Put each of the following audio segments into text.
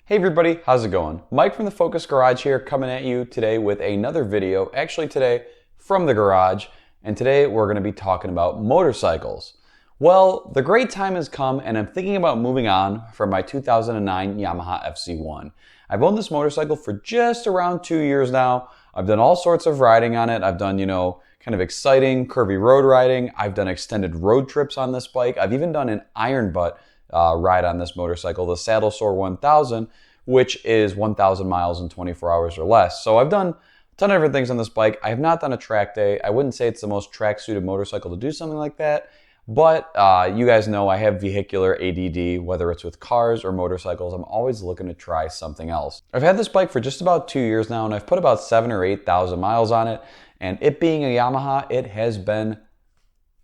Hey everybody, how's it going? Mike from the Focus Garage here, coming at you today with another video, actually today from the garage, and today we're going to be talking about motorcycles. Well, the great time has come and I'm thinking about moving on from my 2009 Yamaha FZ1. I've owned this motorcycle for just around 2 years now. I've done all sorts of riding on it. I've done, kind of exciting curvy road riding. I've done extended road trips on this bike. I've even done an iron butt ride on this motorcycle, the Saddle Sore 1000, which is 1,000 miles in 24 hours or less. So I've done a ton of different things on this bike. I have not done a track day. I wouldn't say it's the most track-suited motorcycle to do something like that, but you guys know I have vehicular ADD, whether it's with cars or motorcycles. I'm always looking to try something else. I've had this bike for just about 2 years now, and I've put about 7,000 or 8,000 miles on it, and it being a Yamaha, it has been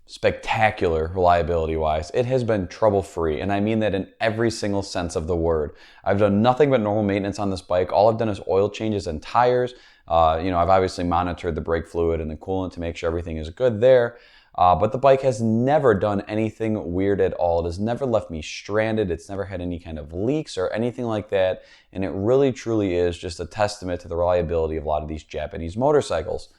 spectacular reliability-wise. It has been trouble-free, and I mean that in every single sense of the word. I've done nothing but normal maintenance on this bike. All I've done is oil changes and tires. I've obviously monitored the brake fluid and the coolant to make sure everything is good there. But the bike has never done anything weird at all. It has never left me stranded. It's never had any kind of leaks or anything like that. And it really, truly is just a testament to the reliability of a lot of these Japanese motorcycles.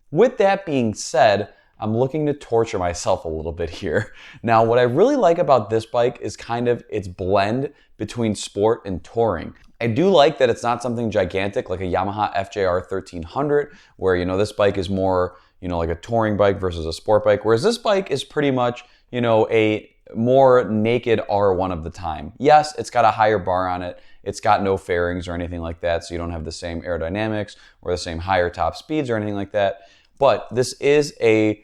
With that being said, I'm looking to torture myself a little bit here. Now, what I really like about this bike is kind of its blend between sport and touring. I do like that it's not something gigantic like a Yamaha FJR 1300, where, this bike is more, like a touring bike versus a sport bike, whereas this bike is pretty much, a more naked R1 of the time. Yes, it's got a higher bar on it. It's got no fairings or anything like that, so you don't have the same aerodynamics or the same higher top speeds or anything like that. But this is a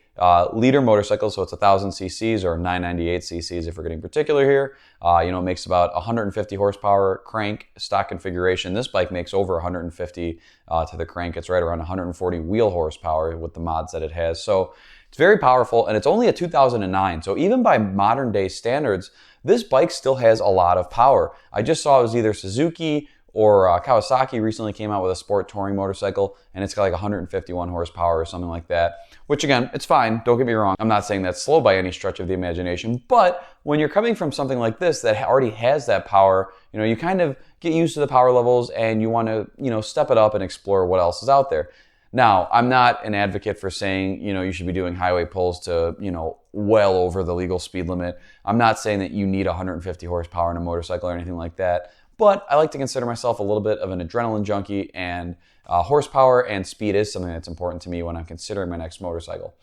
liter motorcycle, so it's 1,000 cc's or 998 cc's if we're getting particular here. It makes about 150 horsepower crank stock configuration. This bike makes over 150 to the crank. It's right around 140 wheel horsepower with the mods that it has. So it's very powerful, and it's only a 2009. So even by modern day standards, this bike still has a lot of power. I just saw it was either Suzuki or Kawasaki recently came out with a sport touring motorcycle, and it's got like 151 horsepower or something like that, which again, it's fine, don't get me wrong. I'm not saying that's slow by any stretch of the imagination, but when you're coming from something like this that already has that power, you kind of get used to the power levels and you want to, step it up and explore what else is out there. Now, I'm not an advocate for saying, you should be doing highway pulls to, well over the legal speed limit. I'm not saying that you need 150 horsepower in a motorcycle or anything like that. But I like to consider myself a little bit of an adrenaline junkie, and horsepower and speed is something that's important to me when I'm considering my next motorcycle.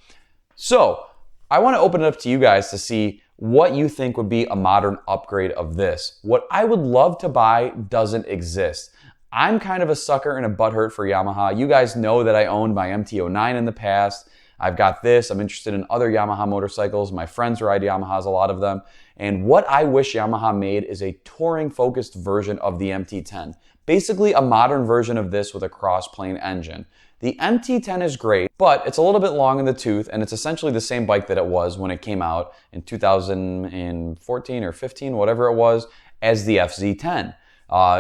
So I want to open it up to you guys to see what you think would be a modern upgrade of this. What I would love to buy doesn't exist. I'm kind of a sucker and a butthurt for Yamaha. You guys know that I owned my MT10 in the past. I've got this. I'm interested in other Yamaha motorcycles. My friends ride Yamahas, a lot of them. And what I wish Yamaha made is a touring-focused version of the MT10. Basically a modern version of this with a cross-plane engine. The MT10 is great, but it's a little bit long in the tooth, and it's essentially the same bike that it was when it came out in 2014 or 15, whatever it was, as the FZ10.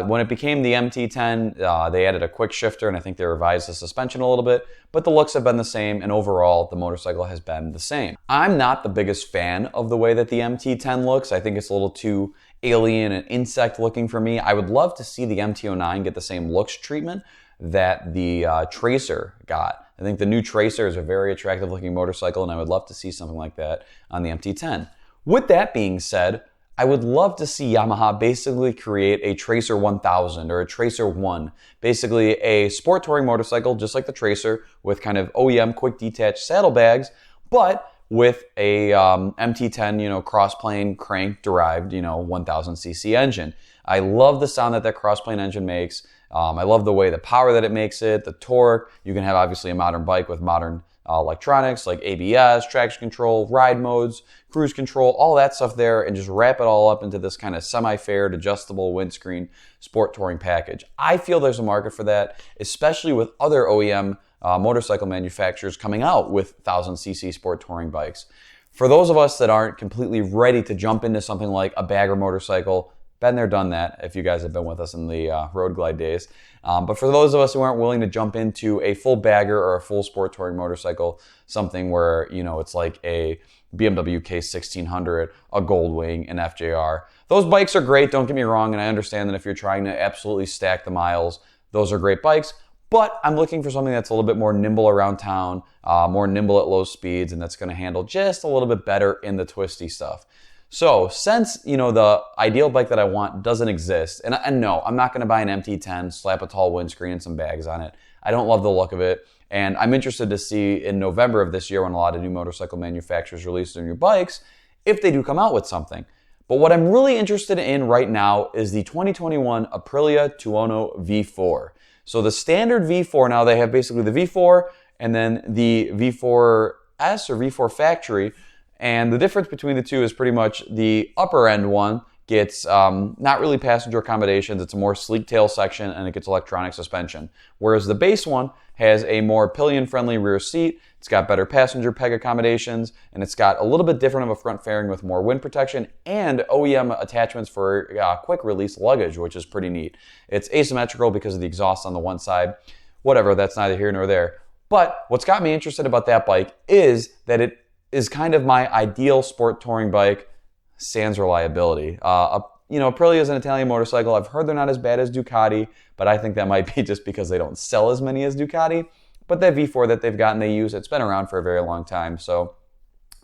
When it became the MT10, they added a quick shifter, and I think they revised the suspension a little bit, but the looks have been the same, and overall, the motorcycle has been the same. I'm not the biggest fan of the way that the MT10 looks. I think it's a little too alien and insect looking for me. I would love to see the MT09 get the same looks treatment that the Tracer got. I think the new Tracer is a very attractive looking motorcycle, and I would love to see something like that on the MT10. With that being said, I would love to see Yamaha basically create a Tracer 1000 or a Tracer 1. Basically a sport touring motorcycle just like the Tracer with kind of OEM quick detach saddlebags, but with a MT10, cross-plane crank derived, 1000 cc engine. I love the sound that cross-plane engine makes. I love the way the power that it makes it, the torque. You can have obviously a modern bike with modern electronics like ABS, traction control, ride modes, cruise control, all that stuff there, and just wrap it all up into this kind of semi-fared adjustable windscreen sport touring package. I feel there's a market for that, especially with other OEM motorcycle manufacturers coming out with 1000cc sport touring bikes. For those of us that aren't completely ready to jump into something like a bagger motorcycle, been there, done that, if you guys have been with us in the Road Glide days. But for those of us who aren't willing to jump into a full bagger or a full sport touring motorcycle, something where, it's like a BMW K1600, a Goldwing, an FJR. Those bikes are great, don't get me wrong, and I understand that if you're trying to absolutely stack the miles, those are great bikes, but I'm looking for something that's a little bit more nimble around town, more nimble at low speeds, and that's going to handle just a little bit better in the twisty stuff. So since, the ideal bike that I want doesn't exist, and no, I'm not going to buy an MT10, slap a tall windscreen and some bags on it. I don't love the look of it, and I'm interested to see in November of this year when a lot of new motorcycle manufacturers release their new bikes, if they do come out with something. But what I'm really interested in right now is the 2021 Aprilia Tuono V4. So the standard V4, now they have basically the V4 and then the V4S or V4 Factory. And the difference between the two is pretty much the upper end one gets not really passenger accommodations, it's a more sleek tail section and it gets electronic suspension. Whereas the base one has a more pillion-friendly rear seat, it's got better passenger peg accommodations, and it's got a little bit different of a front fairing with more wind protection and OEM attachments for quick release luggage, which is pretty neat. It's asymmetrical because of the exhaust on the one side. Whatever, that's neither here nor there. But what's got me interested about that bike is that it is kind of my ideal sport touring bike, sans reliability. Aprilia is an Italian motorcycle. I've heard they're not as bad as Ducati, but I think that might be just because they don't sell as many as Ducati. But that V4 that they've gotten, they use, it's been around for a very long time. So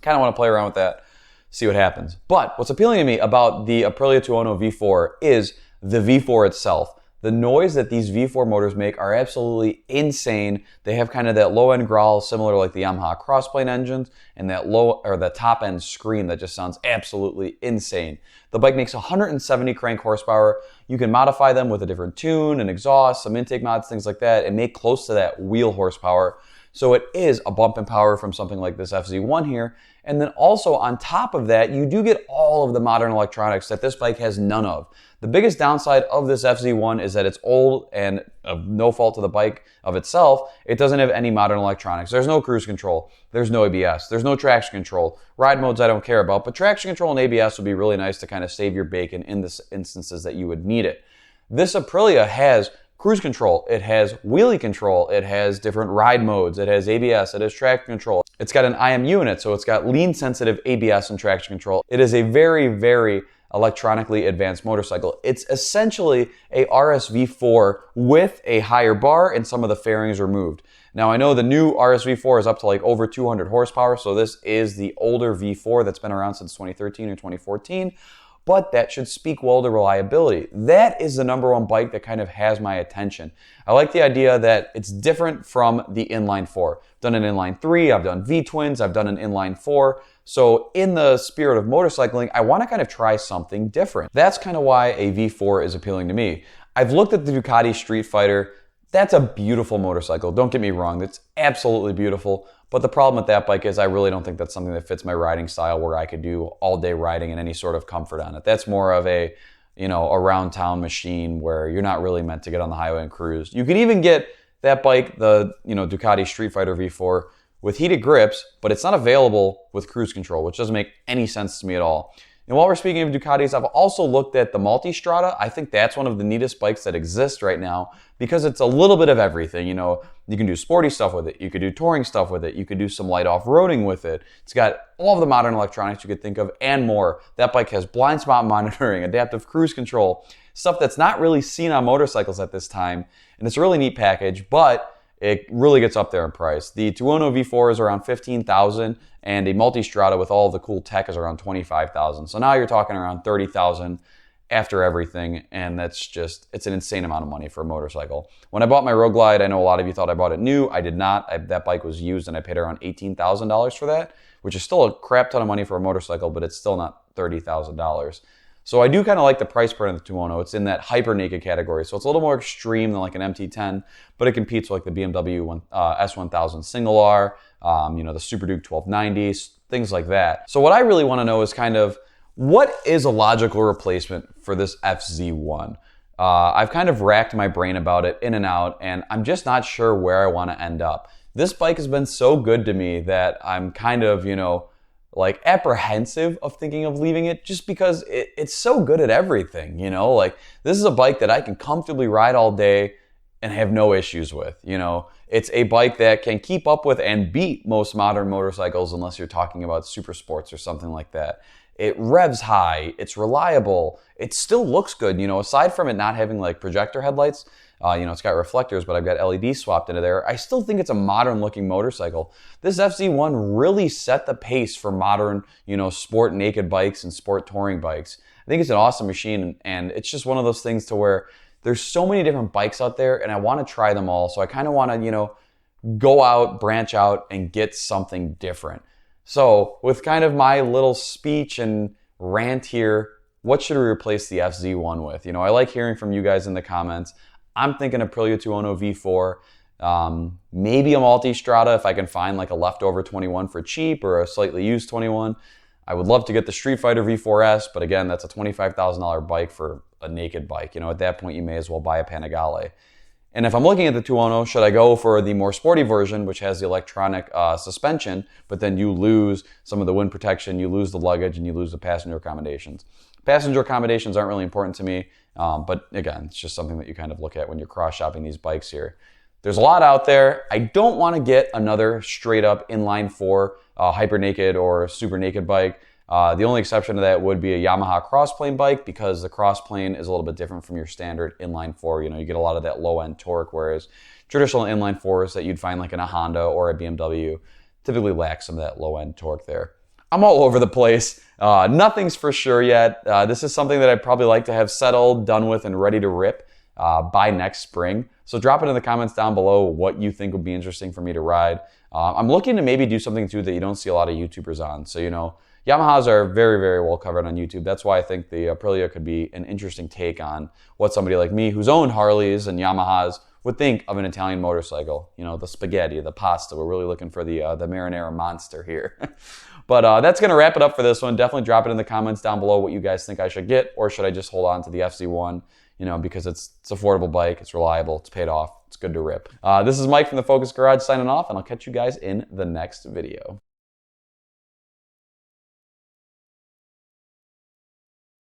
kind of want to play around with that, see what happens. But what's appealing to me about the Aprilia Tuono V4 is the V4 itself. The noise that these V4 motors make are absolutely insane. They have kind of that low-end growl similar like the Yamaha crossplane engines and that the top-end scream that just sounds absolutely insane. The bike makes 170 crank horsepower. You can modify them with a different tune, an exhaust, some intake mods, things like that, and make close to that wheel horsepower. So it is a bump in power from something like this FZ1 here. And then also on top of that, you do get all of the modern electronics that this bike has none of. The biggest downside of this FZ1 is that it's old and of no fault to the bike of itself, it doesn't have any modern electronics. There's no cruise control, there's no ABS, there's no traction control. Ride modes I don't care about, but traction control and ABS would be really nice to kind of save your bacon in the instances that you would need it. This Aprilia has cruise control, it has wheelie control, it has different ride modes, it has ABS, it has traction control. It's got an IMU in it, so it's got lean sensitive ABS and traction control. It is a very, very electronically advanced motorcycle. It's essentially a RSV4 with a higher bar and some of the fairings removed. Now I know the new RSV4 is up to like over 200 horsepower, so this is the older V4 that's been around since 2013 or 2014. But that should speak well to reliability. That is the number one bike that kind of has my attention. I like the idea that it's different from the inline 4. I've done an inline 3, I've done V-twins, I've done an inline 4. So in the spirit of motorcycling, I want to kind of try something different. That's kind of why a V4 is appealing to me. I've looked at the Ducati Street Fighter. That's a beautiful motorcycle. Don't get me wrong, that's absolutely beautiful. But the problem with that bike is I really don't think that's something that fits my riding style where I could do all day riding and any sort of comfort on it. That's more of a, around town machine where you're not really meant to get on the highway and cruise. You could even get that bike, the, Ducati Street Fighter V4 with heated grips, but it's not available with cruise control, which doesn't make any sense to me at all. And while we're speaking of Ducatis, I've also looked at the Multistrada. I think that's one of the neatest bikes that exist right now because it's a little bit of everything. You can do sporty stuff with it. You could do touring stuff with it. You could do some light off-roading with it. It's got all of the modern electronics you could think of and more. That bike has blind spot monitoring, adaptive cruise control, stuff that's not really seen on motorcycles at this time. And it's a really neat package, but it really gets up there in price. The Tuono V4 is around $15,000 and a Multistrada with all the cool tech is around $25,000. So now you're talking around $30,000 after everything, and it's an insane amount of money for a motorcycle. When I bought my Road Glide, I know a lot of you thought I bought it new. I did not. That bike was used and I paid around $18,000 for that, which is still a crap ton of money for a motorcycle, but it's still not $30,000. So I do kind of like the price point of the Tuono. It's in that hyper naked category. So it's a little more extreme than like an MT10, but it competes with like the BMW S1000 Single R, the Super Duke 1290s, things like that. So what I really want to know is kind of what is a logical replacement for this FZ1? I've kind of racked my brain about it in and out, and I'm just not sure where I want to end up. This bike has been so good to me that I'm kind of, like apprehensive of thinking of leaving it just because it's so good at everything, Like this is a bike that I can comfortably ride all day and have no issues with. You know, it's a bike that can keep up with and beat most modern motorcycles, unless you're talking about super sports or something like that. It revs high, it's reliable, it still looks good. You know, aside from it not having like projector headlights, you know, it's got reflectors, but I've got LEDs swapped into there. I still think it's a modern looking motorcycle. This FZ1 really set the pace for modern, you know, sport naked bikes and sport touring bikes. I think it's an awesome machine, and it's just one of those things to where there's so many different bikes out there, and I want to try them all. So I kind of want to, you know, go out, branch out, and get something different. So with kind of my little speech and rant here, what should we replace the FZ1 with? You know, I like hearing from you guys in the comments. I'm thinking Aprilia Tuono V4, maybe a multi-strada if I can find like a leftover 21 for cheap or a slightly used 21. I would love to get the Street Fighter V4S, but again, that's a $25,000 bike for a naked bike. You know, at that point, you may as well buy a Panigale. And if I'm looking at the Tuono, should I go for the more sporty version, which has the electronic suspension, but then you lose some of the wind protection, you lose the luggage, and you lose the passenger accommodations. Passenger accommodations aren't really important to me, but again, it's just something that you kind of look at when you're cross-shopping these bikes here. There's a lot out there. I don't want to get another straight-up inline 4 hyper naked or super naked bike. The only exception to that would be a Yamaha crossplane bike, because the crossplane is a little bit different from your standard inline 4. You know, you get a lot of that low-end torque, whereas traditional inline 4s that you'd find like in a Honda or a BMW typically lack some of that low-end torque there. I'm all over the place. Nothing's for sure yet. This is something that I'd probably like to have settled, done with, and ready to rip by next spring. So drop it in the comments down below what you think would be interesting for me to ride. I'm looking to maybe do something too that you don't see a lot of YouTubers on. So, you know, Yamahas are very, very well covered on YouTube. That's why I think the Aprilia could be an interesting take on what somebody like me who's owned Harleys and Yamahas would think of an Italian motorcycle. You know, the spaghetti, the pasta. We're really looking for the marinara monster here. But that's going to wrap it up for this one. Definitely drop it in the comments down below what you guys think I should get, or should I just hold on to the FZ1, you know, because it's an affordable bike, it's reliable, it's paid off, it's good to rip. This is Mike from the Focus Garage signing off, and I'll catch you guys in the next video.